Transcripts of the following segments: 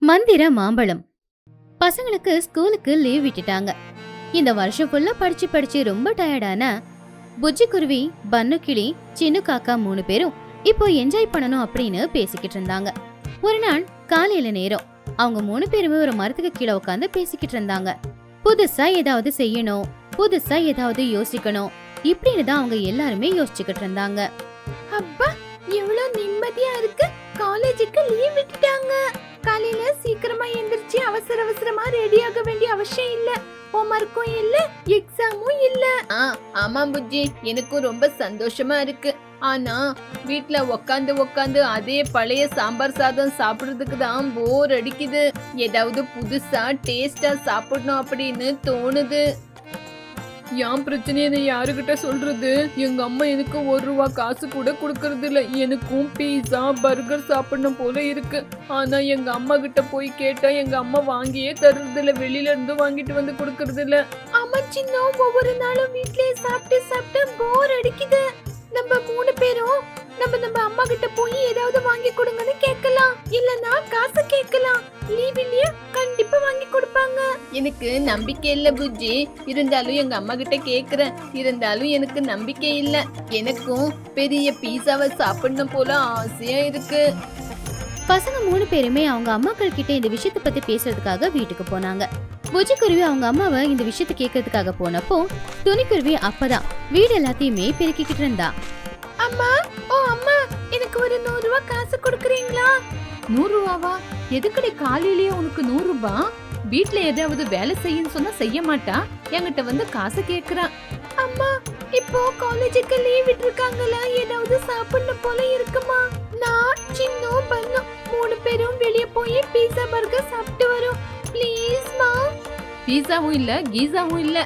மந்திர மாம்பழம். பசங்களுக்கு ஸ்கூலுக்கு லீவ் விட்டுட்டாங்க. இந்த வருஷம் ஃபுல்லா படிச்சு படிச்சு ரொம்ப டயர்டான புஜ்ஜி குருவி, பன்னு கிளி, சின்ன காக்கா 3 பேரும் இப்போ என்ஜாய் பண்ணணும் அப்படின்னு பேசிக்கிட்டு இருந்தாங்க. ஒரு நாள் காலையில நேரம் அவங்க 3 பேருமே ஒரு மரத்துக்கு கீழே உட்காந்து பேசிக்கிட்டு இருந்தாங்க. புதுசா ஏதாவது செய்யணும், புதுசா ஏதாவது யோசிக்கணும் இப்படின்னு தான் அவங்க எல்லாருமே யோசிச்சுக்கிட்டு இருந்தாங்க. அப்பா, எவ்வளவு நிம்மதியா இருக்கு. காலேஜுக்கு லீவ் விட்டுட்டாங்க. காலையில சீக்கிரமா எந்திரிச்சு அவசர அவசரமா ரெடி ஆக வேண்டிய அவசியம் இல்ல. ஹோம்வொர்க்கும் இல்ல, எக்ஸாமும் இல்ல. ஆமா புஜ்ஜி, எனக்கும் ரொம்ப சந்தோஷமா இருக்கு. ஆனா வீட்ல உக்காந்து அதே பழைய சாம்பார் சாதம் சாப்பிடுறதுக்கு தான் போர் அடிக்குது. ஏதாவது புதுசா டேஸ்டா சாப்பிடணும் அப்படின்னு தோணுது. என் பிரச்சனையை யாருகிட்ட சொல்றது? எங்க அம்மா எனக்கு 1 ரூபா காசு கூட கொடுக்கறது இல்ல. எனக்கும் பீஸா பர்கர் சாப்பிடணும் போல இருக்கு. ஆனா எங்க அம்மா கிட்ட போய் கேட்டா எங்க அம்மா வாங்கியே தர்றது இல்ல. வெளியில இருந்து வாங்கிட்டு வந்து கொடுக்கறது இல்ல. ஆமா சின்ன, ஒவ்வொரு நாளும் வீட்லயே சாப்பிட்டு போர் அடிக்குது. நம்ம 3 பேரும் நம்ம அம்மா கிட்ட போய் ஏதாவது வாங்கி கொடுங்கன்னு கேட்கலாம். இல்லனா காசு கேட்கலாம். லீவ் இல்லையா, கண்டிப்பா வாங்கி கொடுப்பாங்க. எனக்கு நம்பிக்கை இல்ல புஜ்ஜி. இருந்தாலும் எங்க அம்மா கிட்ட கேக்குறேன். இருந்தாலும் எனக்கு நம்பிக்கை இல்ல. எனக்கும் பெரிய பீஸாவை சாப்பிடணும் போல ஆசையா இருக்கு. பசங்க 3 பேருமே அவங்க அம்மாக்கள் கிட்ட இந்த விஷயத்தை பத்தி பேசுறதுக்காக வீட்டுக்கு போனாங்க. புஜ்ஜி குருவி அவங்க அம்மாவை இந்த விஷயத்தை கேட்கறதுக்காக போனப்போ துணிக்குருவி அப்பதான் வீடு எல்லாத்தையுமே பெருக்கிக்கிட்டு இருந்தா. அம்மா, ஓ அம்மா, எனக்கு ஒரு 100 ரூபாய் காசு கொடுக்கறீங்களா? 100 ரூபாவா? எதுக்கடி காலையிலேயே உனக்கு 100 ரூபாய்? வீட்ல ஏதாவது வேலை செய்யன்னு சொன்னா செய்ய மாட்டா, என்கிட்ட வந்து காசு கேக்குறா. அம்மா, இப்போ காலேஜுக்கு லீவ் விட்டுருக்காங்கல, ஏதாவது சாப்பிடணும் போல இருக்குமா? நான் சின்னு பன்னு 3 பேரும் வெளிய போய் பீஸா பர்கர் சாப்பிட்டு வரோம். ப்ளீஸ் மா. பீஸாவும் இல்ல, கீஸாவும் இல்ல.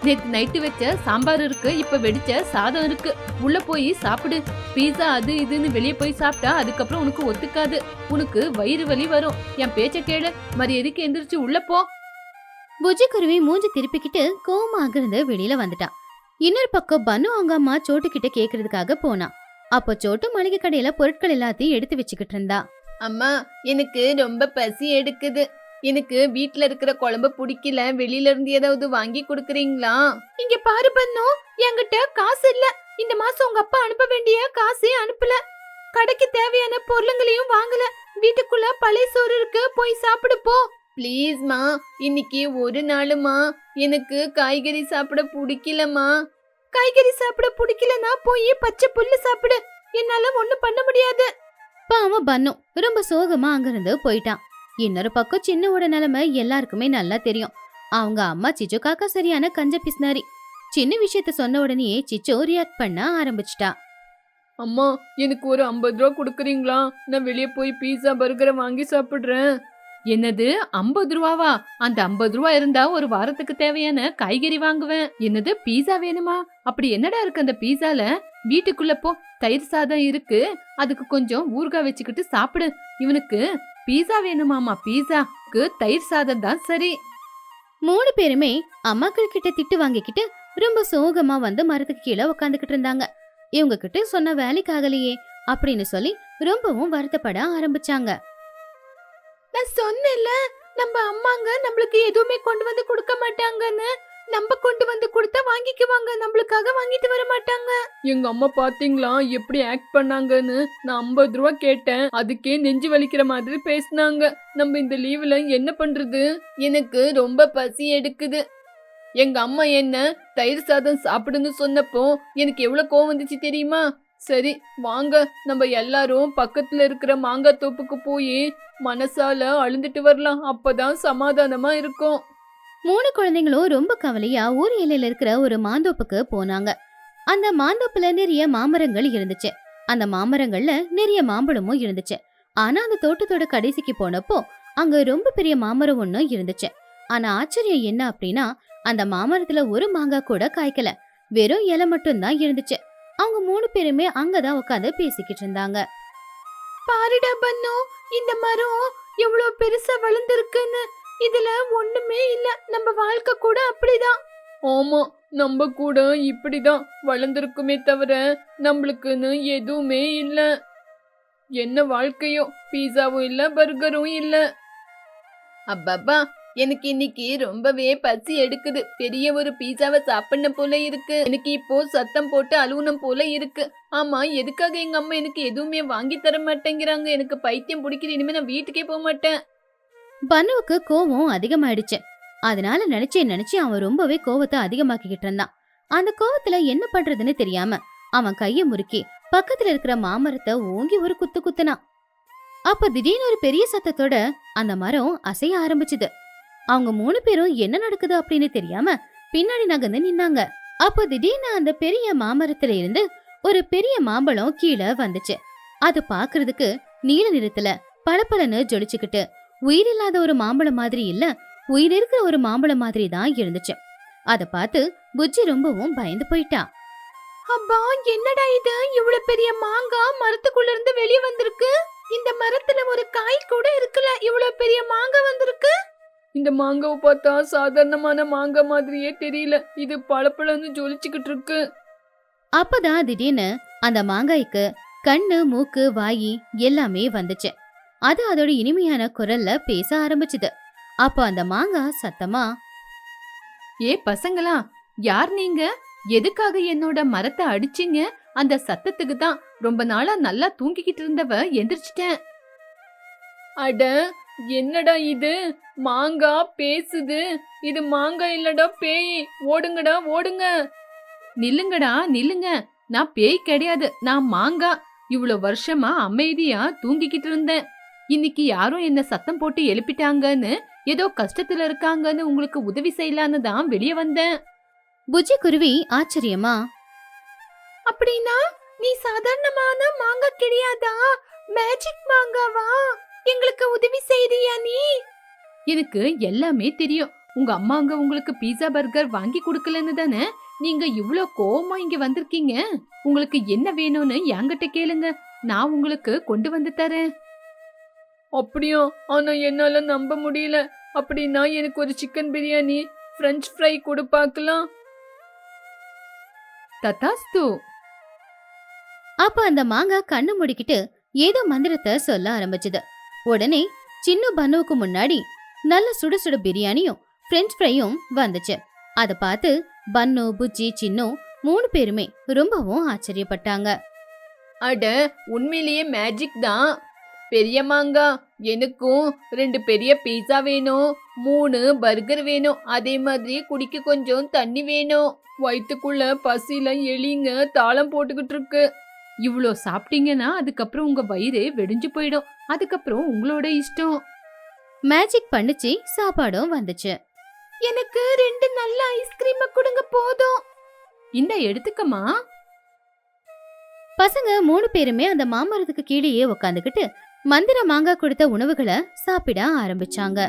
நேத்து நைட்டு வச்ச சாம்பார் இருக்கு, இப்ப வெடிச்ச சாதம் இருக்கு. உள்ள போய் சாப்பிடு. பீஸா அது இதுன்னு வெளியே போய் சாப்பிட்டா அதுக்கப்புறம் உனக்கு ஒத்துக்காது. உனக்கு வயிறு வலி வரும். என் பேச்ச கேளு. மரியாதைக்கு எந்திரிச்சு உள்ள போ. புஜ்ஜி குருவி மூஞ்சி திருப்பிக்கிட்டு கோவமாக இருந்து வெளியில வந்துட்டான். இன்னொரு பக்கம் பன்னு அவங்க அம்மா சோட்டு கிட்ட கேக்குறதுக்காக போனா. அப்போ சோட்டு மளிகை கடையில பொருட்கள் எல்லாத்தையும் எடுத்து வச்சுக்கிட்டு இருந்தா. அம்மா, எனக்கு ரொம்ப பசி எடுக்குது. எனக்கு வீட்ல இருக்கிற குழம்பு பிடிக்கல. வெளியில இருந்து ஏதாவது வாங்கி கொடுக்கறீங்களா? இங்க பாரு பன்னு, என்கிட்ட காசு இல்ல. இந்த மாசம் உங்க அப்பா அனுப்ப வேண்டிய காசே அனுப்பல. கடைக்கு தேவையான பொருளுங்களையும் வாங்கல. வீட்டுக்குள்ள பழைய சோறு இருக்கு, போய் சாப்பிடு போ. ப்ளீஸ்மா, இன்னைக்கு ஒரு நாளுமா. எனக்கு காய்கறி சாப்பிட பிடிக்கலமா. காய்கறி சாப்பிட பிடிக்கலனா போய் பச்சை புல்லு சாப்பிடு. என்னால ஒண்ணும் பண்ண முடியாது. பாவம் பன்னு ரொம்ப சோகமா அங்கிருந்து போயிட்டான். இன்னொரு பக்கம் சின்னோட நிலைமை எல்லாருக்குமே நல்லா தெரியும். அவங்க அம்மா சிச்சு காக்கா சரியான கஞ்ச பிஸ்னாரி. சின்ன விஷயத்த சொன்ன உடனே சிச்சு ரியாக்ட் பண்ண ஆரம்பிச்சிட்டா. அம்மா, எனக்கு ஒரு 50 ரூபா கொடுக்குறீங்களா? நான் வெளியே போய் பீஸா பர்கரை வாங்கி சாப்பிடுறேன். என்னது 50 ரூபாவா? அந்த 50 ரூபா இருந்தா ஒரு வாரத்துக்கு தேவையான காய்கறி வாங்குவேன். என்னது பீஸா வேணுமா? அப்படி என்னடா இருக்கு அந்த பீஸால? வீட்டுக்குள்ள போ, தயிர் சாதம் இருக்கு, அதுக்கு கொஞ்சம் ஊறுகாய் வச்சுக்கிட்டு சாப்பிடு. இவனுக்கு பீஸா வேணுமாமா? பீஸாக்கு தயிர் சாதம் தான் சரி. 3 பேருமே அம்மாக்கள் கிட்ட திட்டு வாங்கிக்கிட்டு ரொம்ப சோகமா வந்து மரத்துக்கு கீழே உட்காந்துக்கிட்டு இருந்தாங்க. இவங்க கிட்ட சொன்ன வேலைக்கு ஆகலையே அப்படின்னு சொல்லி ரொம்பவும் வருத்தப்பட ஆரம்பிச்சாங்க. நான் சொன்னேன்ல, நம்ம அம்மாங்க நம்மளுக்கு எதுவுமே கொண்டு வந்து கொடுக்க மாட்டாங்கன்னு. நம்ம கொண்டு வந்து கொடுத்தா வாங்கிக்குவாங்க, நம்மளுக்காக வாங்கிட்டு வர மாட்டாங்க. எங்க அம்மா பாத்தீங்களா எப்படி ஆக்ட் பண்ணாங்கன்னு? நான் 50 ரூபா கேட்டேன், அதுக்கே நெஞ்சு வலிக்கிற மாதிரி பேசினாங்க. நம்ம இந்த லீவ்ல என்ன பண்றது? எனக்கு ரொம்ப பசி எடுக்குது. எங்க அம்மா என்ன தயிர் சாதம் சாப்பிடுன்னு சொன்னப்போ எனக்கு எவ்வளவு கோவம் வந்துச்சு தெரியுமா? சரி வாங்க, நம்ம எல்லாரும் பக்கத்துல இருக்கிற மாங்காய் தோப்புக்கு போய் மனசால அழுந்துட்டு வரலாம். அப்பதான் சமாதானமா இருக்கும். 3 குழந்தைங்களும் ரொம்ப கவலையா ஊர் எல்லையில இருக்கிற ஒரு மாந்தோப்புக்கு போனாங்க. அந்த மாந்தோப்புல நிறைய மாமரங்கள் இருந்துச்சு. அந்த மாமரங்கள்ல நிறைய மாம்பழமும் இருந்துச்சு. ஆனா அந்த தோட்டத்தோட கடைசிக்கு போனப்போ அங்க ரொம்ப பெரிய மாமரம் ஒண்ணு இருந்துச்சு. ஆனா ஆச்சரியம் என்ன அப்படின்னா, அந்த மாமரத்துல ஒரு மாங்காய் கூட காய்க்கல. வெறும் இலை மட்டும் தான் இருந்துச்சு. அவங்க 3 பேருமே அங்கதான் உட்காந்து பேசிக்கிட்டு இருந்தாங்க. பாருடா பன்னு, இந்த மரம் எவ்வளவு பெருசா வளர்ந்துருக்குன்னு. இதுல ஒண்ணுமே இல்ல. நம்ம வாழ்க்கை கூட அப்படிதான். ஆமா, நம்ம கூட இப்படிதான் வளர்ந்துருக்குமே தவிர நம்மளுக்குன்னு எதுவுமே இல்ல. என்ன வாழ்க்கையோ, பீஸாவும் இல்ல, பர்கரும் இல்ல. அப்பப்பா, எனக்கு இன்னைக்கு ரொம்பவே பசி எடுக்குது. பெரிய ஒரு பீஸாவை சாப்பிடணும் போல இருக்கு. எனக்கு இப்போ சத்தம் போட்டு அழுவணும் போல இருக்கு. ஆமா, எதுக்காக எங்க அம்மா எனக்கு எதுவுமே வாங்கி தர மாட்டேங்கிறாங்க? எனக்கு பைத்தியம் பிடிக்குது. இனிமே நான் வீட்டுக்கே போக மாட்டேன். பன்னுவுக்கு கோவம் அதிகமாயிடுச்சு. அதனால நினைச்சு அவன் ரொம்பவே கோவத்தை அதிகமாக்கிக்கிட்டு இருந்தான். அந்த கோவத்துல என்ன பண்றதுன்னு தெரியாம அவன் கைய முறுக்கி பக்கத்துல இருக்கிற மாமரத்தை ஓங்கி ஒரு குத்து குத்துனான். அப்ப திடீர்னு ஒரு பெரிய சத்தத்தோட அந்த மரம் அசைய ஆரம்பிச்சுது. அவங்க 3 பேரும் என்ன நடக்குது அப்படின்னு தெரியாம பின்னாடி நகர்ந்து நின்னாங்க. அப்ப திடீர்னு அந்த பெரிய மாமரத்துல இருந்து ஒரு பெரிய மாம்பழம் கீழே வந்துச்சு. அது பாக்குறதுக்கு நீல நிறத்துல பளபளன்னு ஜொலிச்சுக்கிட்டு உயிரில்லாத ஒரு மாம்பழம் மாதிரி இல்ல, உயிர் இருக்கிற ஒரு மாம்பழம் மாதிரி தான் இருந்துச்சு. அத பார்த்து புஜ்ஜி ரொம்பவும் பயந்து போயிட்டா. அப்பா, என்னடா இது? இவ்வளவு பெரிய மாங்காய் மரத்துக்குள்ள இருந்து வெளியே வந்திருக்கு. இந்த மரத்துல ஒரு காய் கூட இருக்குல்ல, இவ்வளவு பெரிய மாங்காய் வந்திருக்கு. இந்த மாங்காவை பார்த்தா சாதாரணமான மாங்காய் மாதிரியே தெரியல. இது பளபளன்னு ஜொலிச்சுக்கிட்டு இருக்கு. அப்பதான் திடீர்னு அந்த மாங்காய்க்கு கண்ணு, மூக்கு, வாயி எல்லாமே வந்துச்சு. அது அதோட இனிமையான குரல்ல பேச ஆரம்பிச்சுது. அப்ப அந்த மாங்காய் சத்தமா, ஏ பசங்களா, யார் நீங்க? எதுக்காக என்னோட மரத்தை அடிச்சீங்க? அந்த சத்தத்துக்கு தான் ரொம்ப நாளா நல்லா தூங்கிக்கிட்டு இருந்தவ எந்திரிச்சிட்டேன். அட, என்னடா இது? மாங்காய் பேசுது. இது மாங்காய் இல்லடா, பேய். ஓடுங்கடா, ஓடுங்க. நில்லுங்கடா, நில்லுங்க. நான் பேய் கிடையாது, நான் மாங்கா. இவ்வளவு வருஷமா அமைதியா தூங்கிக்கிட்டு இருந்தேன். இன்னைக்கு யாரும் என்ன சத்தம் போட்டு எழுப்பிட்டாங்கன்னு, ஏதோ கஷ்டத்துல இருக்காங்கன்னு உங்களுக்கு உதவி செய்யலான்னு தான் வெளியே வந்தேன். புஜ்ஜி குருவி ஆச்சரியமா, அப்படின்னா நீ சாதாரணமான மாங்காய் கிடையாதா? மேஜிக் மாங்காவா? எங்களுக்கு உதவி செய்றியா நீ? எனக்கு எல்லாமே தெரியும். உங்க அம்மாங்க உங்களுக்கு பீஸா பர்கர் வாங்கி கொடுக்கலன்னு தானே நீங்க இவ்ளோ கோவமா இங்க வந்திருக்கீங்க. உங்களுக்கு என்ன வேணும்னு என்கிட்ட கேளுங்க, நான் உங்களுக்கு கொண்டு வந்து தரேன். அப்படியா? ஆனா என்னால நம்ப முடியல. அப்படின்னா எனக்கு ஒரு சிக்கன் பிரியாணி, பிரெஞ்ச் ஃப்ரை கொடு பார்க்கலாம். ததாஸ்து. அப்ப அந்த மாங்காய் கண்ணு முடிக்கிட்டு ஏதோ மந்திரத்தை சொல்ல ஆரம்பிச்சுது. உடனே சின்ன பன்னுவுக்கு முன்னாடி நல்ல சுட சுட பிரியாணியும் பிரெஞ்ச் ஃப்ரையும் வந்துச்சு. அத பார்த்து பன்னு, புஜ்ஜி, சின்னு 3 பேருமே ரொம்பவும் ஆச்சரியப்பட்டாங்க. அட, உண்மையிலேயே மேஜிக் தான். பெரிய மாங்கா, எனக்கும் 2 பெரிய பீஸா வேணும், 3 பர்கர் வேணும், அதே மாதிரி குடிக்க கொஞ்சம் தண்ணி வேணும். வயித்துக்குள்ள பசியில எலிங்க தாளம் போட்டுக்கிட்டு இருக்கு. இவ்ளோ சாப்பிட்டீங்கன்னா அதுக்கப்புறம் உங்க வயிறு வெடிஞ்சு போயிடும். அதுக்கப்புறம் உங்களோட இஷ்டம். மேஜிக் பண்ணுச்சு, சாப்பாடும் வந்துச்சு. எனக்கு 2 நல்ல ஐஸ்கிரீம் கொடுங்க போதும். இந்த எடுத்துக்கமா. பசங்க 3 பேருமே அந்த மாமரத்துக்கு கீழேயே உக்காந்துக்கிட்டு மந்திர மாங்காய் கொடுத்த உணவுகளை சாப்பிட ஆரம்பிச்சாங்க.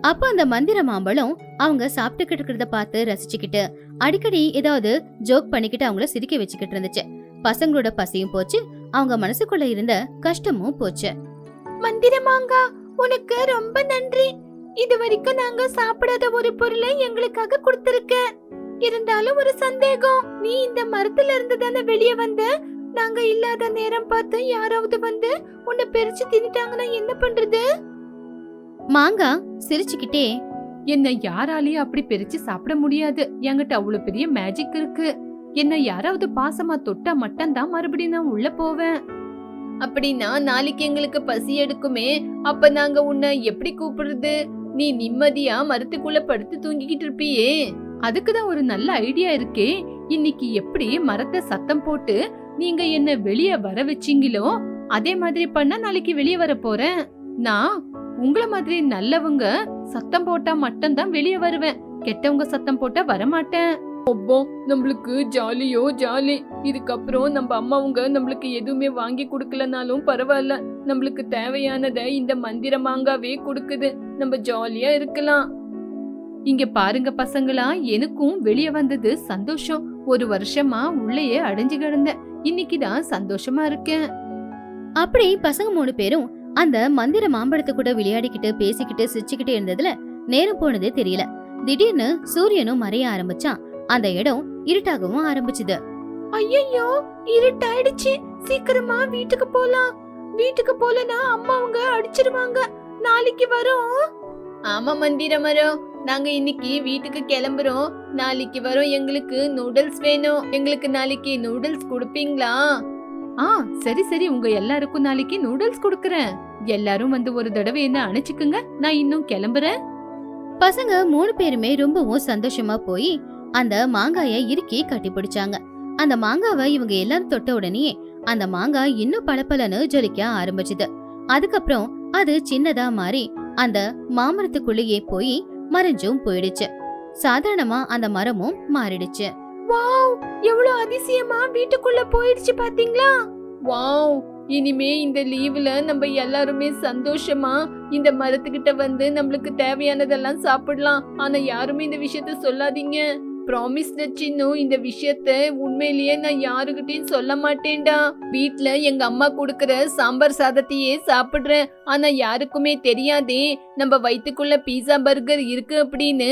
அப்ப அந்த மந்திர மாம்பழம் அவங்க சாப்பிட்டுக்கிட்டு இருக்கிறத பார்த்து ரசிச்சுக்கிட்டு அடிக்கடி ஏதாவது ஜோக் பண்ணிக்கிட்டு அவங்கள சிரிக்க வச்சுக்கிட்டு இருந்துச்சு. பசங்களோட பசியும் போச்சு, அவங்க மனசுக்குள்ள இருந்த கஷ்டமும் போச்சு. மந்திர மாங்கா, உனக்கு ரொம்ப நன்றி. இது வரைக்கும் நாங்க சாப்பிடாத ஒரு பொருளை எங்களுக்காக கொடுத்திருக்க. இருந்தாலும் ஒரு சந்தேகம், நீ இந்த மரத்துல இருந்து தானே வெளியே வந்த? நாங்க இல்லாத நேரம் பார்த்து யாராவது வந்து உன்னை பெரிச்சு தின்னுட்டாங்கன்னா என்ன பண்றது? மாங்கா சிரிச்சுக்கிட்டே, என்ன யாராலையும் அப்படி பிரிச்சு சாப்பிட முடியாது. என்கிட்ட அவ்வளவு பெரிய மேஜிக் இருக்கு. என்ன யாராவது பாசமா தொட்டா மட்டும்தான் மறுபடியும் நான் உள்ள போவேன். அப்படின்னா நாளைக்கு எங்களுக்கு பசி எடுக்குமே, அப்ப நாங்க உன்னை எப்படி கூப்பிடுறது? நீ நிம்மதியா மரத்துக்குள்ள படுத்து தூங்கிக்கிட்டு இருப்பியே. அதுக்குதான் ஒரு நல்ல ஐடியா இருக்கே. இன்னைக்கு எப்படி மரத்தை சத்தம் போட்டு நீங்க என்ன வெளியே வர வச்சீங்களோ அதே மாதிரி பண்ண நாளைக்கு வெளியே வர போறேன். நான் உங்களை மாதிரி நல்லவங்க சத்தம் போட்டா மட்டும்தான் வெளியே வருவேன். கெட்டவங்க சத்தம் போட்டா வரமாட்டேன். அப்போ நம்மளுக்கு ஜாலியோ ஜாலி. இதுக்கப்புறம் நம்ம அம்மாவுங்க நம்மளுக்கு எதுவுமே வாங்கி கொடுக்கலனாலும் பரவாயில்ல. நம்மளுக்கு தேவையானதை இந்த மந்திர மாங்காவே கொடுக்குது. நம்ம ஜாலியா இருக்கலாம். இங்க பாருங்க பசங்களா, எனக்கும் வெளியே வந்தது சந்தோஷம். 1 வருஷமா உள்ளேயே அடைஞ்சு கிடந்தேன். இன்னைக்குதான் சந்தோஷமா இருக்கேன். அப்படி பசங்க 3 பேரும் அந்த மந்திர மாம்பழத்தை கூட விளையாடிக்கிட்டு பேசிக்கிட்டு சிரிச்சுக்கிட்டு இருந்ததுல நேரம் போனதே தெரியல. திடீர்னு சூரியனும் மறைய ஆரம்பிச்சான். அந்த இடம் இருட்டாகவும் ஆரம்பிச்சுது. ஐயோ, இருட்டாயிடுச்சு. சீக்கிரமா வீட்டுக்கு போலாம். வீட்டுக்கு போலனா அம்மா அவங்க அடிச்சிருவாங்க. நாளைக்கு வரோம். ஆமா மந்திர மரம், நாங்க இன்னைக்கு வீட்டுக்கு கிளம்புறோம். நாளைக்கு வரோம். எங்களுக்கு நூடுல்ஸ் வேணும். எங்களுக்கு நாளைக்கு நூடுல்ஸ் கொடுப்பீங்களா? ஆ சரி சரி, உங்க எல்லாருக்கும் நாளைக்கு நூடுல்ஸ் கொடுக்கறேன். எல்லாரும் வந்து ஒரு தடவை என்ன அணைச்சுக்குங்க, நான் இன்னும் கிளம்புறேன். பசங்க 3 பேருமே ரொம்பவும் சந்தோஷமா போய் அந்த மாங்காய இறுக்கி கட்டி பிடிச்சாங்க. அந்த மாங்காவை இவங்க எல்லாரும் தொட்ட உடனே அந்த மாங்காய் இன்னும் பளபளன்னு ஜொலிக்க ஆரம்பிச்சுது. அதுக்கப்புறம் அது சின்னதா மாறி அந்த மாமரத்துக்குள்ளேயே போய் மறைஞ்சும் போயிடுச்சு. சாதாரணமா அந்த மரமும் மாறிடுச்சு. வாவ், எவ்வளவு அதிசயமா வீட்டுக்குள்ள போயிடுச்சு பாத்தீங்களா? வாவ், இனிமே இந்த லீவுல நம்ம எல்லாருமே சந்தோஷமா இந்த மரத்துக்கிட்ட வந்து நம்மளுக்கு தேவையானதெல்லாம் சாப்பிடலாம். ஆனா யாருமே இந்த விஷயத்த சொல்லாதீங்க. ப்ராமிஸ் சின்னு, இந்த விஷயத்த உண்மையிலேயே நான் யாருகிட்டயும் சொல்ல மாட்டேன்டா. வீட்ல எங்க அம்மா கொடுக்கற சாம்பார் சாதத்தையே சாப்பிடுறேன். ஆனா யாருக்குமே தெரியாதே நம்ம வயித்துக்குள்ள பீஸா பர்கர் இருக்கு அப்படின்னு.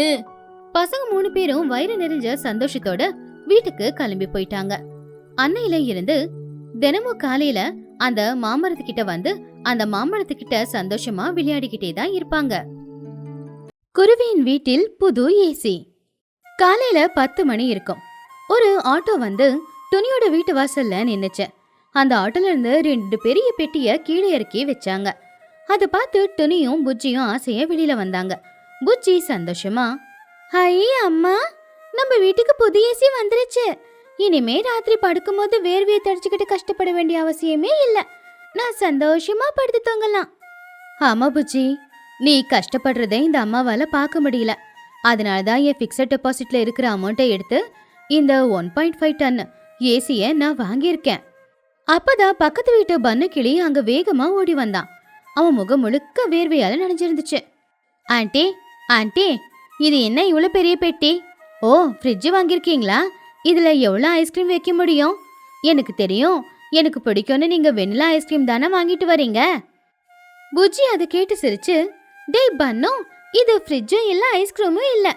பசங்க 3 பேரும் வயிறு நிறைஞ்ச சந்தோஷத்தோட வீட்டுக்கு கிளம்பி போயிட்டாங்க. அன்னையில இருந்து தினமும் காலையில அந்த மாமரத்துக்கிட்ட வந்து அந்த மாமரத்துக்கிட்ட சந்தோஷமா விளையாடிக்கிட்டே தான் இருப்பாங்க. குருவியின் வீட்டில் புது ஏசி. காலையில 10 மணி இருக்கும். ஒரு ஆட்டோ வந்து துணியோட வீட்டு வாசல்ல நின்னுச்சு. அந்த ஆட்டோல இருந்து 2 பெரிய பெட்டிய கீழே இறக்கி வச்சாங்க. அதை பார்த்து துணியும் புஜ்ஜியும் ஆசையா வெளியில வந்தாங்க. புஜ்ஜி சந்தோஷமா, ஐயே அம்மா, நம்ம வீட்டுக்கு புது ஏசி வந்துருச்சு. இனிமே ராத்திரி படுக்கும்போது வேர்வையை தடிச்சுக்கிட்டு கஷ்டப்பட வேண்டிய அவசியமே இல்ல. நான் சந்தோஷமா படுத்து தூங்கலாம். ஆமா புஜ்ஜி, நீ கஷ்டப்படுறதை இந்த அம்மாவால பார்க்க முடியல. அதனாலதான் என் பிக்ஸட் டெபாசிட்ல இருக்கிற அமௌண்ட்டை எடுத்து இந்த 1.5 டன் ஏசிய நான் வாங்கியிருக்கேன். அப்பதான் பக்கத்து வீட்டு பன்னு கிளி அங்க வேகமா ஓடி வந்தான். அவன் முகம் முழுக்க வேர்வையால நனைஞ்சிருந்துச்சு. ஆண்டி ஆண்டி, இது என்ன இவ்வளவு பெரிய பெட்டி? ஓ, ஃப்ரிட்ஜ் வாங்கியிருக்கீங்களா? இதுல எவ்வளவு ஐஸ்கிரீம் வைக்க முடியும்? எனக்கு தெரியும், எனக்கு பிடிக்கும்னு நீங்க வெண்ணிலா ஐஸ்கிரீம் தானே வாங்கிட்டு வரீங்க. புஜ்ஜி அதை கேட்டு சிரிச்சு, டேய் பன்னு, இது ஃப்ரிட்ஜும் இல்ல ஐஸ்கிரீமும் இல்ல,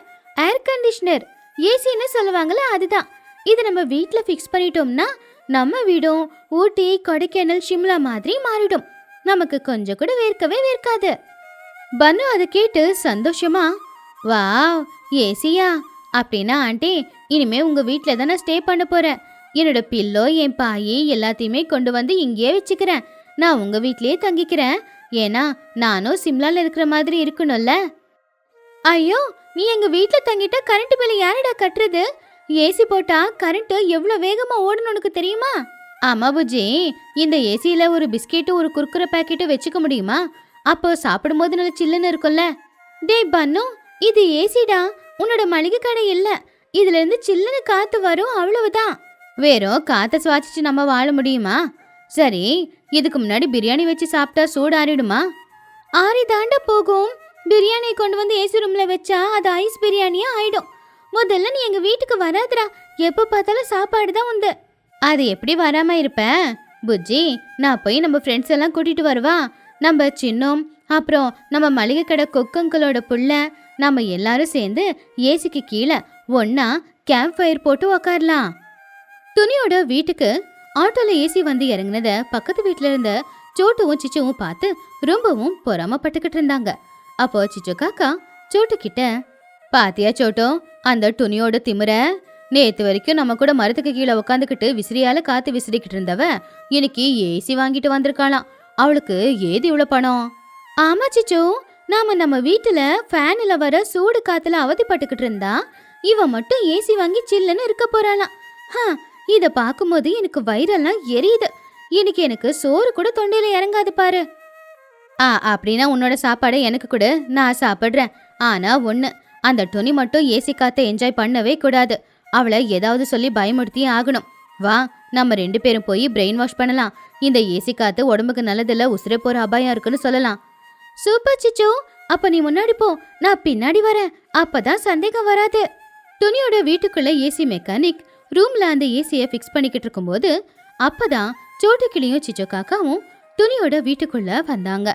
ஏர் கண்டிஷனர், ஏசின்னு சொல்லுவாங்கல்ல அதுதான். இது நம்ம வீட்ல ஃபிக்ஸ் பண்ணிட்டோம்னா நம்ம வீடும் ஊட்டி, கொடைக்கானல், சிம்லா மாதிரி மாறிடும். நமக்கு கொஞ்சம் கூட வேர்க்கவே வேர்க்காது. பன்னு அதை கேட்டு சந்தோஷமா, வாவ், ஏசியா? அப்படின்னா ஆண்டி, இனிமே உங்க வீட்ல தான் நான் ஸ்டே பண்ண போறேன். என்னோட பில்லோ, என் பாயி எல்லாத்தையுமே கொண்டு வந்து இங்கேயே வச்சுக்கிறேன். நான் உங்க வீட்லயே தங்கிக்கிறேன். ஏன்னா நானும் சிம்லால இருக்கிற மாதிரி இருக்கணும்ல. ஐயோ, நீ எங்க வீட்ல தங்கிட்டா கரண்ட் பில் யாரடா கட்டுறது? ஏசி போட்டா கரண்ட் எவ்வளவு வேகமா ஓடணும் உனக்கு தெரியுமா? ஆமா புஜ்ஜி, இந்த ஏசியில ஒரு பிஸ்கெட்டும் ஒரு குர்குரே பாக்கெட்டும் வச்சுக்க முடியுமா? அப்போ சாப்பிடும்போது நல்ல சில்லுன்னு இருக்கும்ல. டேய் பன்னு, இது ஏசிடா, உன்னோட மளிகை கடை இல்ல. இதுல இருந்து சில்லுன்னு காத்து வரும், அவ்வளவுதான். வேறும் காத்த சுவாசிச்சு நம்ம வாழ முடியுமா? சரி, இதுக்கு முன்னாடி பிரியாணி வச்சு சாப்பிட்டா சூடு ஆறிடுமா? ஆறி தாண்டா போகும். பிரியாணி கொண்டு வந்து ஏசி ரூம்ல வச்சா அது ஐஸ் பிரியாணியா ஆயிடும். முதல்ல நீ எங்க வீட்டுக்கு வராதுடா. எப்ப பார்த்தாலும் சாப்பாடு தான் உண்டு. அது எப்படி வராம இருப்ப புஜ்ஜி? நான் போய் நம்ம ஃப்ரெண்ட்ஸ் எல்லாம் கூட்டிட்டு வருவா. நம்ம சின்னம், அப்புறம் நம்ம மளிகை கடை கொக்கங்களோட புள்ள, நம்ம எல்லாரும் சேர்ந்து ஏசிக்கு கீழே ஒன்னா கேம்ப் ஃபயர் போட்டு உக்காரலாம். துணியோட வீட்டுக்கு ஆட்டோல ஏசி வந்து இறங்குனத பக்கத்து வீட்டுல இருந்த சோட்டுவும் சிச்சுவும் பார்த்து ரொம்பவும் பொறாமப்பட்டுக்கிட்டு இருந்தாங்க. அப்போ சிச்சு காக்கா சோட்டு கிட்ட, பாத்தியா சோட்டோ, அந்த துணியோட திமிர? நேத்து வரைக்கும் நம்ம கூட மரத்துக்கு கீழே உக்காந்துக்கிட்டு விசிறியால காத்து விசிறிக்கிட்டு இருந்தவ இன்னைக்கு ஏசி வாங்கிட்டு வந்திருக்காளாம். அவளுக்கு ஏது இவ்வளவு பணம்? ஆமா சிச்சு, நாம நம்ம வீட்டுல ஃபேன்ல வர சூடு காத்துல அவதிப்பட்டுக்கிட்டு இருந்தா இவ மட்டும் ஏசி வாங்கி சில்லுன்னு இருக்க போறாளாம். இத பாக்கும்போது எனக்கு வயிறெல்லாம் எரியுது. இன்னைக்கு எனக்கு சோறு கூட தொண்டையில இறங்காது பாரு. அப்படின்னா உன்னோட சாப்பாடை எனக்கு கொடு, நான் சாப்பிடுறேன். ஆனா ஒண்ணு, அந்த துணி மட்டும் ஏசி காத்த என்ஜாய் பண்ணவே கூடாது. அவளை ஏதாவது சொல்லி பயமுறுத்தியே ஆகணும். வா, நம்ம 2 பேரும் போய் பிரெயின் வாஷ் பண்ணலாம். இந்த ஏசி காத்து உடம்புக்கு நல்லதில்ல, உசுரே போற அபாயம் இருக்குன்னு சொல்லலாம். சூப்பர் சிச்சு, அப்ப நீ முன்னாடி போ, நான் பின்னாடி வரேன். அப்பதான் சந்தேகம் வராது. துணியோட வீட்டுக்குள்ள ஏசி மெக்கானிக் ரூம்ல அந்த ஏசியை ஃபிக்ஸ் பண்ணிக்கிட்டு இருக்கும்போது அப்பதான் சோட்டு கிளியும் சிச்சு காக்காவும் துணியோட வீட்டுக்குள்ள வந்தாங்க.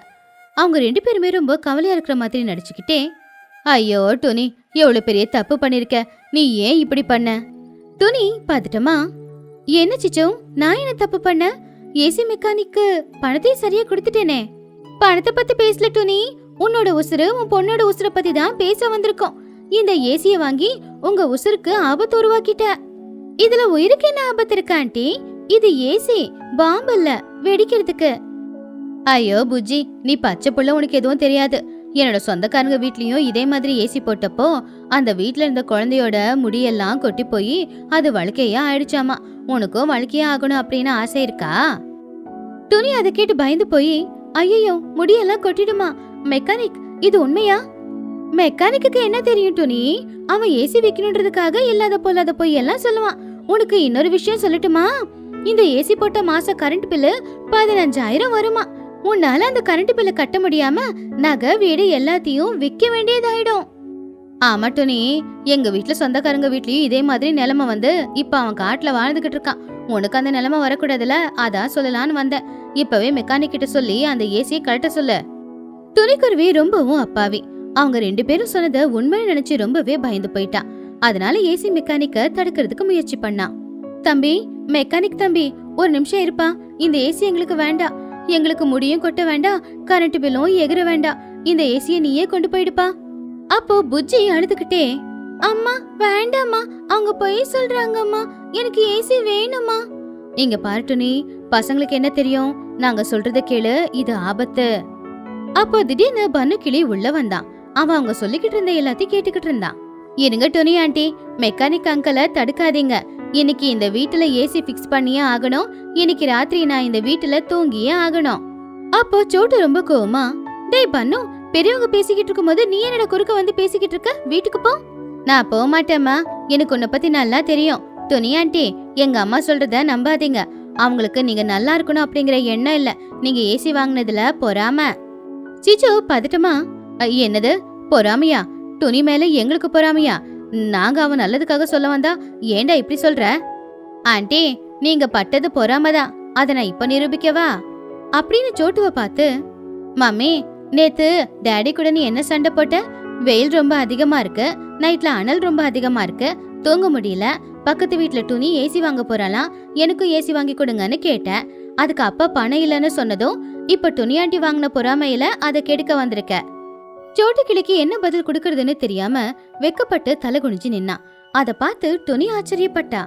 அவங்க 2 பேருமே ரொம்ப கவலையா இருக்கிற மாதிரி நடிச்சுக்கிட்டே, ஐயோ துணி, எவ்வளவு பெரிய தப்பு பண்ணிருக்க, நீ ஏன் இப்படி பண்ண? துணி பாத்துட்டமா, என்ன சிச்சு, நான் என்ன தப்பு பண்ண? ஏசி மெக்கானிக்கு பணத்தையும் சரியா கொடுத்துட்டேனே. பணத்தை பத்தி பேசல துணி, உன்னோட உசுரு உன் பொண்ணோட உசுர பத்தி தான் பேச வந்திருக்கோம். இந்த ஏசிய வாங்கி உங்க உசுருக்கு ஆபத்து உருவாக்கிட்ட. இதுல உயிருக்கு என்ன ஆபத்து இருக்கு ஆண்டி? இது ஏசி, பாம்பு இல்ல வெடிக்கிறதுக்கு. ஐயோ புஜ்ஜி, நீ பச்சை புள்ள, உனக்கு எதுவும் தெரியாது. என்னோட சொந்தக்காரங்க வீட்லயும் இதே மாதிரி ஏசி போட்டப்போ அந்த வீட்ல இருந்த குழந்தையோட முடியெல்லாம் கொட்டி போய் அது வழுக்கையா ஆயிடுச்சாமா. உனக்கும் வழுக்கையா ஆகணும் அப்படின்னு ஆசை இருக்கா? துணி அதை கேட்டு பயந்து போய், ஐயோ முடியெல்லாம் கொட்டிடுமா? மெக்கானிக், இது உண்மையா? மெக்கானிக்கு என்ன தெரியும் துணி? அவன் ஏசி வைக்கணுன்றதுக்காக இல்லாத போலாத போய் எல்லாம் சொல்லுவான். உனக்கு இன்னொரு விஷயம் சொல்லட்டுமா? இந்த ஏசி போட்ட மாச கரண்ட் பில்லு 15,000 வருமா. உன்னால அந்த கரண்ட் பில்ல கட்ட முடியாம நகை வீடு எல்லாத்தையும் விற்க வேண்டியதாயிடும். ஆமா துணி, எங்க வீட்டுல சொந்தக்காரங்க வீட்லயும் இதே மாதிரி நிலைமை வந்து இப்ப அவன் காட்டுல வாழ்ந்துகிட்டு இருக்கான். உனக்கு அந்த நிலைமை வரக்கூடாதுல, அதான் சொல்லலான்னு வந்தேன். இப்பவே மெக்கானிக் கிட்ட சொல்லி அந்த ஏசியை கழட்ட சொல்லு. துணிக்குருவி ரொம்பவும் அப்பாவி. அவங்க 2 பேரும் சொன்னதை உண்மையை நினைச்சு ரொம்பவே பயந்து போயிட்டான். அதனால ஏசி மெக்கானிக்க தடுக்கிறதுக்கு முயற்சி பண்ணான். தம்பி, மெக்கானிக் தம்பி, ஒரு நிமிஷம் இருப்பா. இந்த ஏசி எங்களுக்கு வேண்டாம். எங்களுக்கு முடியும் கொட்ட வேண்டாம், கரண்ட் பில்லும் எகிர வேண்டாம். இந்த ஏசிய நீயே கொண்டு போயிடுப்பா. அப்போ புஜ்ஜி அழுதுகிட்டே, அம்மா வேண்டாம்மா, அவங்க போய் சொல்றாங்கம்மா, எனக்கு ஏசி வேணுமா. இங்க பாருட்டுனி, பசங்களுக்கு என்ன தெரியும்? நாங்க சொல்றத கேளு, இது ஆபத்து. அப்போ திடீர்னு பன்னு கிளி உள்ள வந்தான். அவன் அவங்க சொல்லிக்கிட்டு இருந்த எல்லாத்தையும் கேட்டுக்கிட்டு இருந்தான். இருங்க டொனி ஆண்டி, மெக்கானிக் அங்கிளை தடுக்காதீங்க. இன்னைக்கு இந்த வீட்டுல ஏசி பிக்ஸ் பண்ணியே ஆகணும். இன்னைக்கு ராத்திரி நான் இந்த வீட்டுல தூங்கியே ஆகணும். அப்போ சோட்டு ரொம்ப கோவமா, டேய் பன்னு, பெரியவங்க பேசிக்கிட்டு இருக்கும்போது நீ என்னோட குறுக்க வந்து பேசிக்கிட்டு இருக்க? வீட்டுக்கு போ. நான் போக மாட்டேம்மா, எனக்கு உன்னை பத்தி நல்லா தெரியும். துணி ஆண்டி, எங்க அம்மா சொல்றத நம்பாதீங்க. அவங்களுக்கு நீங்க நல்லா இருக்கணும் அப்படிங்கிற எண்ணம் இல்ல, நீங்க ஏசி வாங்கினதுல பொறாம. சிச்சு பதட்டமா, என்னது பொறாமையா? துணி மேல எங்களுக்கு பொறாமையா? நாங்க அவன் நல்லதுக்காக சொல்ல வந்தா ஏண்டா இப்படி சொல்ற? ஆண்டி, நீங்க பட்டது பொறாமதான், அத நான் இப்ப நிரூபிக்கவா அப்படின்னு சோட்டுவ பார்த்து, மம்மி நேத்து டாடி கூட நீ என்ன சண்டை போட்ட? வெயில் ரொம்ப அதிகமா இருக்கு, நைட்ல அனல் ரொம்ப அதிகமா இருக்கு, தூங்க முடியல. பக்கத்து வீட்டுல துணி ஏசி வாங்க போறாளாம், எனக்கும் ஏசி வாங்கி கொடுங்கன்னு கேட்டேன். அதுக்கு அப்பா பணம் இல்லைன்னு சொன்னதும் இப்ப துணியாண்டி வாங்கின பொறாமையில அதை கெடுக்க வந்திருக்க. சோட்டு கிளிக்கு என்ன பதில் கொடுக்கறதுன்னு தெரியாம வெக்கப்பட்டு தலை குனிஞ்சு நின்னான். அத பார்த்து துணி ஆச்சரியப்பட்டா.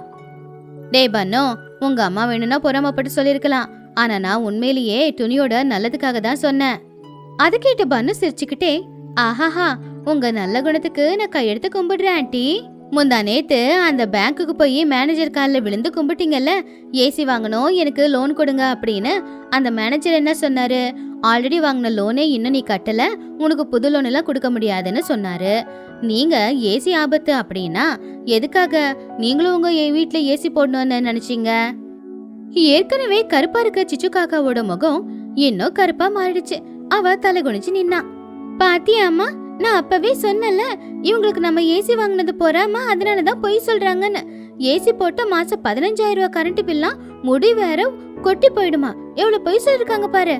டே பன்னோ, உங்க அம்மா வேணும்னா பொறாமப்பட்டு சொல்லிருக்கலாம். ஆனா நான் உண்மையிலேயே துணியோட நல்லதுக்காக தான் சொன்னேன். அது கேட்டு பன்னு சிரிச்சுக்கிட்டே, ஆஹாஹா, உங்க நல்ல குணத்துக்கு நான் கையெடுத்து கும்பிடுறேன் ஆண்டி. முந்தா நேத்து அந்த பேங்க்குக்கு போய் மேனேஜர் காலில் விழுந்து கும்பிட்டீங்கல்ல, ஏசி வாங்கணும், எனக்கு லோன் கொடுங்க அப்படின்னு. அந்த மேனேஜர் என்ன சொன்னாரு? ஆல்ரெடி வாங்கின லோனே இன்னும் நீ கட்டல, உனக்கு புது லோன் எல்லாம் கொடுக்க முடியாதுன்னு சொன்னாரு. நீங்க ஏசி ஆபத்து அப்படின்னா எதுக்காக நீங்களும் உங்க வீட்டுல ஏசி போடணும்னு நினைச்சீங்க? ஏற்கனவே கருப்பா இருக்க சிச்சு காக்காவோட முகம் இன்னும் கருப்பா மாறிடுச்சு. அவ தலை குனிச்சு நின்னா. பாத்தியாமா, நான் அப்பவே சொன்னல, இவங்களுக்கு நம்ம ஏசி வாங்கினது போறாம, அதனாலதான் பொய் சொல்றாங்கன்னு. ஏசி போட்ட மாசம் 15,000 ரூபாய் கரண்ட் பில்லாம் முடி வேற கொட்டி போயிடுமா. எவ்வளவு பொய் சொல்லிருக்காங்க பாரு.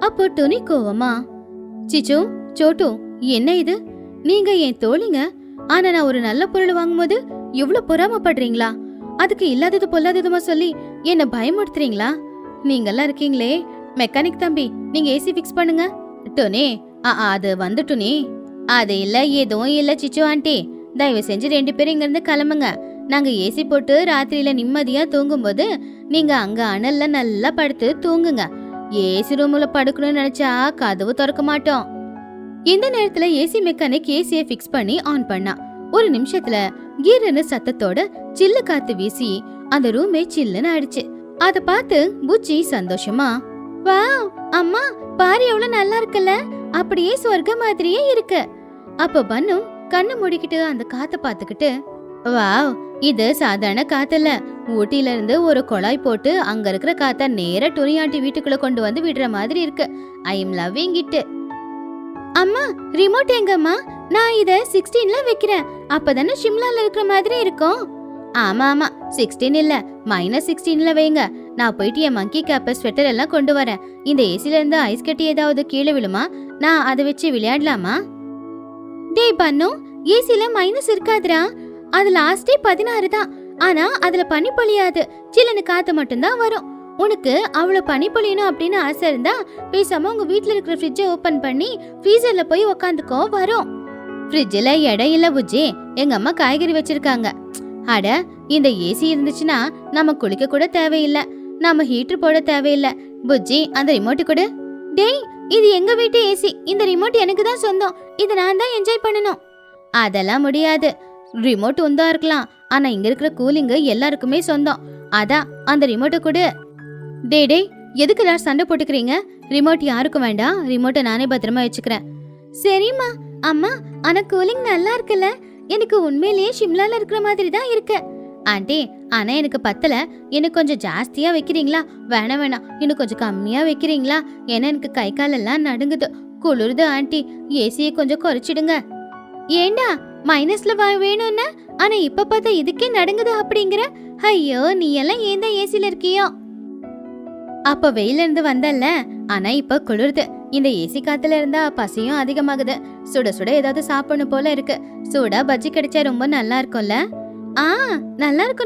அப்போ துணி கோவமா, சிச்சு சோட்டு, என்ன இது? நீங்க என் தோழிங்க, ஆனா நான் ஒரு நல்ல பொருள் வாங்கும்போது இவ்வளவு பொறாமப்படுறீங்களா? அதுக்கு இல்லாதது பொல்லாததுமா சொல்லி என்ன பயமுறுத்துறீங்களா? நீங்கெல்லாம் இருக்கீங்களே, மெக்கானிக் தம்பி, நீங்க ஏசி பிக்ஸ் பண்ணுங்க. டோனி, அது வந்துட்டுனே, அது இல்ல, எதுவும் இல்ல சிச்சு ஆண்டி. தயவு செஞ்சு 2 பேரும் இங்க இருந்து கிளம்புங்க. நாங்க ஏசி போட்டு ராத்திரியில நிம்மதியா தூங்கும்போது நீங்க அங்க அனல்ல நல்லா படுத்து தூங்குங்க. ஏசி ரூம்ல படுக்கணும்னு நினைச்சா கதவு திறக்க மாட்டோம். இந்த நேரத்துல ஏசி மெக்கானிக் ஏசியை பிக்ஸ் பண்ணி ஆன் பண்ணா. ஒரு நிமிஷத்துல கீரன்னு சத்தத்தோட சில்லு காத்து வீசி அந்த ரூமே சில்லுன்னு ஆயிடுச்சு. அத பார்த்து புச்சி சந்தோஷமா, வாவ் அம்மா, பாரு எவ்வளவு நல்லா இருக்குல்ல, அப்படியே சொர்க்க மாதிரியே இருக்கு. அப்ப பன்னு கண்ணு மூடிக்கிட்டு அந்த காத்த பாத்துக்கிட்டு, வாவ், இது சாதாரண காத்தல்ல, ஊட்டில இருந்து ஒரு குழாய் போட்டு அங்க இருக்கிற காத்த நேரா துணியாண்டி வீட்டுக்குள்ள கொண்டு வந்து விடுற மாதிரி இருக்கு. I am loving it. அம்மா, ரிமோட் எங்கம்மா? நான் இத 16ல வைக்கிறேன், அப்பதானே ஷிம்லால இருக்கிற மாதிரி இருக்கும். ஆமா ஆமா, 16 இல்ல, -16ல வைங்க. நான் போயிட்டு என் மங்கி கேப் ஸ்வெட்டர் எல்லாம் கொண்டு வரேன். இந்த ஏசில இருந்து ஐஸ் கட்டி ஏதாவது கீழே விழுமா? நான் அதை வச்சு விளையாடலாமா? டேய் பன்னு, ஏசில மைனஸ் இருக்காதுரா. அது லாஸ்டே 16 தான். ஆனா அதுல பனி பொழியாது, சில்லுன்னு காத்து மட்டும்தான் வரும். உனக்கு அவ்வளவு பனி பொழியணும் அப்படின்னு ஆசை இருந்தா பேசாம உங்க வீட்ல இருக்கிற ஃப்ரிட்ஜை ஓபன் பண்ணி ஃப்ரீசர்ல போய் உக்காந்துக்கோ வரும். ஃப்ரிட்ஜ்ல இடம் இல்ல புஜ்ஜி, எங்க அம்மா காய்கறி வச்சிருக்காங்க. அட, இந்த ஏசி இருந்துச்சுன்னா நம்ம குளிக்க கூட தேவையில்லை, நம்ம ஹீட்டர் போட தேவையில்லை. புஜ்ஜி, அந்த ரிமோட் கொடு. டேய், இது எங்க வீட்டு ஏசி, இந்த ரிமோட் எனக்கு தான் சொந்தம், இதை நான் தான் என்ஜாய் பண்ணணும். அதெல்லாம் முடியாது. ரிமோட் உந்தா இருக்கலாம், ஆனா இங்க இருக்கிற கூலிங்கு எல்லாருக்குமே சொந்தம். அதான் அந்த ரிமோட்டை கொடு. டே, எதுக்குடா சண்டை போட்டுக்கிறீங்க? ரிமோட் யாருக்கும் வேண்டாம், ரிமோட்டை நானே பத்திரமா வச்சுக்கிறேன். சரிம்மா. அம்மா, ஆனா கூலிங் நல்லா இருக்குல்ல? எனக்கு உண்மையிலேயே ஷிம்லால இருக்கிற மாதிரி தான் இருக்கு. ஆண்டி, ஆனா எனக்கு பத்தல, எனக்கு கொஞ்சம் ஜாஸ்தியா வைக்கிறீங்களா? வேணாம், இன்னும் கொஞ்சம் கம்மியா வைக்கிறீங்களா? ஏன்னா எனக்கு கை காலெல்லாம் நடுங்குது, குளிருது ஆண்டி, ஏசியை கொஞ்சம் குறைச்சிடுங்க. ஏண்டா மைனஸ்ல வேணும்னா, ஆனா இப்ப பார்த்தா இதுக்கே நடுங்குது அப்படிங்கிற? ஐயோ, நீ எல்லாம் ஏன் தான் ஏசில இருக்கியோ? அப்ப வெயில இருந்து வந்தல்ல, ஆனா இப்ப குளிருது. இந்த ஏசி காத்துல இருந்தா பசியும் அதிகமாகுது. சுட சுட ஏதாவது சாப்பிடணும் போல இருக்கு. சூடா பஜ்ஜி கிடைச்சா ரொம்ப நல்லா இருக்கும்ல?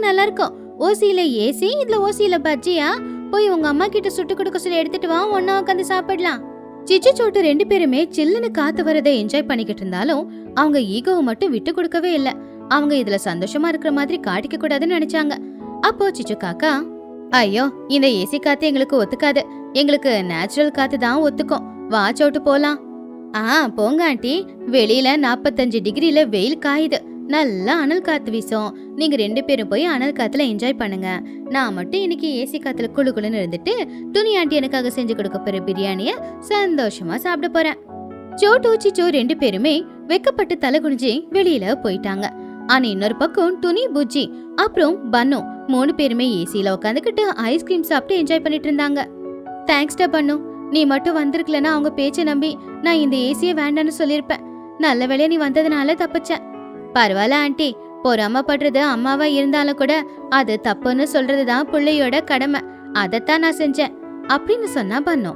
நல்லா இருக்கும். ஓசியில ஏசி, இதுல ஓசியில பஜ்ஜியா? போய் உங்க அம்மா கிட்ட சுட்டு கொடுக்க சொல்லி எடுத்துட்டு வா, ஒன்னா உட்காந்து சாப்பிடலாம். சிச்சு சோட்டு 2 பேருமே சில்லுன்னு காத்து வரதை என்ஜாய் பண்ணிக்கிட்டு இருந்தாலும் அவங்க ஈகோவை மட்டும் விட்டு கொடுக்கவே இல்ல. அவங்க இதுல சந்தோஷமா இருக்கிற மாதிரி காட்டிக்க கூடாதுன்னு நினைச்சாங்க. அப்போ சிச்சு காக்கா, ஐயோ, இந்த ஏசி காத்து எங்களுக்கு ஒத்துக்காது, எங்களுக்கு நேச்சுரல் காத்து தான் ஒத்துக்கும், வா சோட்டு போலாம். போங்க ஆண்டி, வெளியில 45 டிகிரில வெயில் காயுது, நல்லா அனல் காத்து வீசும். நீங்க 2 பேரும் போய் அனல் காத்துல என்ஜாய் பண்ணுங்க. நான் மட்டும் இன்னைக்கு ஏசி காத்துல குளுகுளுன்னு இருந்துட்டு துணி ஆண்டி எனக்காக செஞ்சு கொடுக்க போற பிரியாணிய சந்தோஷமா சாப்பிட போறேன். சோட்டு சிச்சோ 2 பேருமே வெக்கப்பட்டு தலை குனிஞ்சு வெளியில போயிட்டாங்க. ஆனா இன்னொரு பக்கம் துணி, புஜ்ஜி அப்புறம் பன்னு 3 பேருமே ஏசியில உட்காந்துக்கிட்டு ஐஸ்கிரீம் சாப்பிட்டு என்ஜாய் பண்ணிட்டு இருந்தாங்க. தேங்க்ஸ்டா பன்னு, நீ மட்டும் வந்திருக்கலன்னா அவங்க பேச்சை நம்பி நான் இந்த ஏசிய வேண்டான்னு சொல்லிருப்பேன். நல்ல வேளையா நீ வந்ததுனால தப்பிச்சேன். பரவாயில்ல ஆண்டி, பொறாமப்படுறது அம்மாவா இருந்தாலும் கூட அது தப்புன்னு சொல்றதுதான் பிள்ளையோட கடமை, அதைத்தான் நான் செஞ்சேன் அப்படின்னு சொன்னா பன்னு.